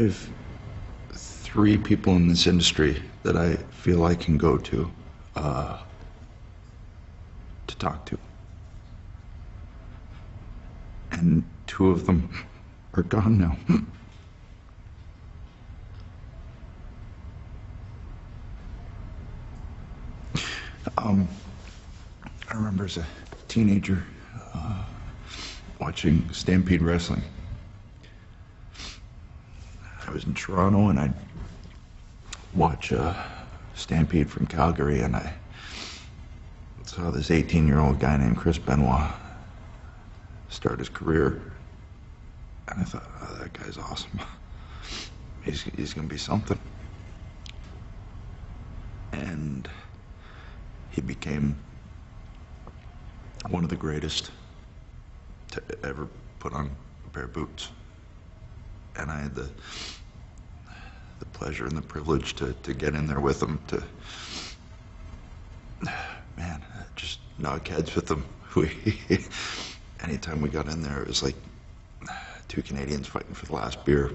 have three people in this industry that I feel I can go to talk to. And two of them are gone now. I remember as a teenager watching Stampede Wrestling. I was in Toronto and I'd watch Stampede from Calgary, and I saw this 18-year-old guy named Benoit start his career, and I thought, oh, that guy's awesome. He's gonna be something. And he became one of the greatest to ever put on a pair of boots. And I had the pleasure and the privilege to get in there with him, to, man, just knock heads with him. Anytime we got in there, it was like two Canadians fighting for the last beer.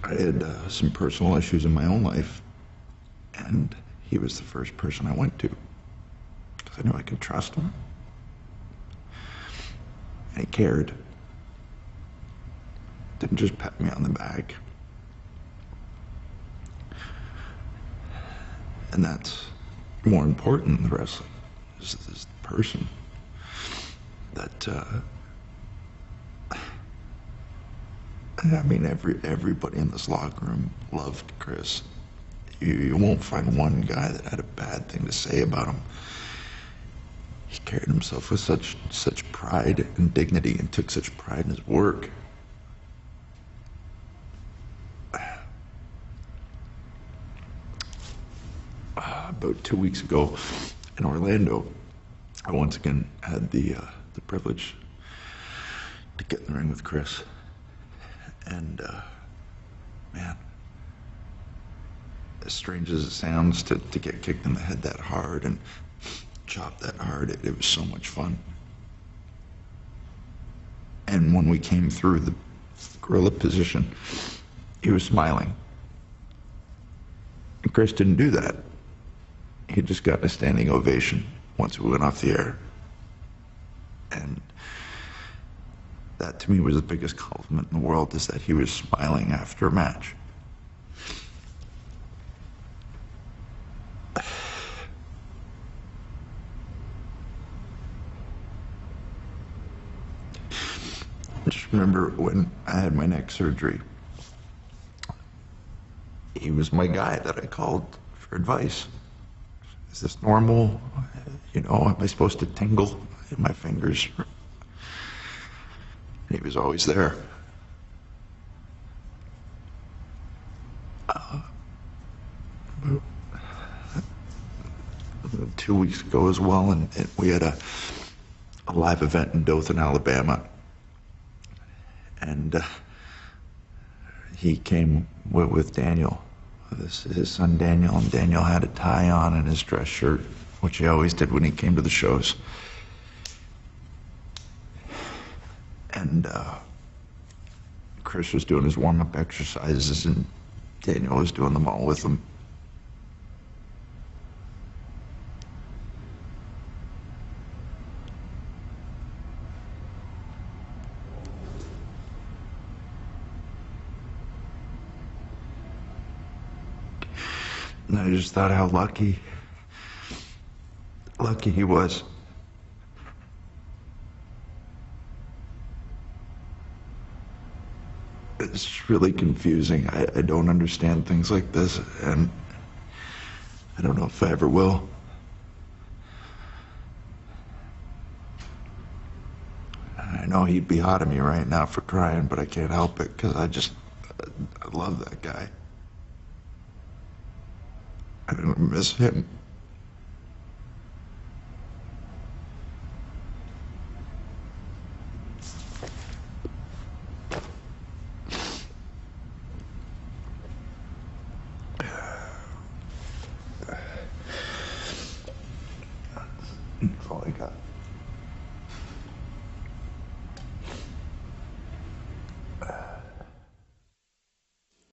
I had some personal issues in my own life, and he was the first person I went to, because I knew I could trust him, and he cared. Didn't just pat me on the back. And that's more important than the wrestling, is this person that, I mean, everybody in this locker room loved Chris. You won't find one guy that had a bad thing to say about him. He carried himself with such pride and dignity, and took such pride in his work. About 2 weeks ago in Orlando, I once again had the privilege to get in the ring with Chris. And, man, as strange as it sounds to get kicked in the head that hard and chopped that hard, it was so much fun. And when we came through the gorilla position, he was smiling. And Chris didn't do that. He just got a standing ovation once we went off the air. And that to me was the biggest compliment in the world, is that he was smiling after a match. I just remember when I had my neck surgery, he was my guy that I called for advice. Is this normal? You know, am I supposed to tingle in my fingers? And he was always there. 2 weeks ago as well, and we had a live event in Dothan, Alabama. And he came with Daniel. This is his son Daniel, and Daniel had a tie on and his dress shirt, which he always did when he came to the shows. And Chris was doing his warm-up exercises, and Daniel was doing them all with him. And I just thought how lucky he was. It's really confusing. I don't understand things like this, and I don't know if I ever will. I know he'd be hot at me right now for crying, but I can't help it, because I love that guy. I don't miss him. That's all I got.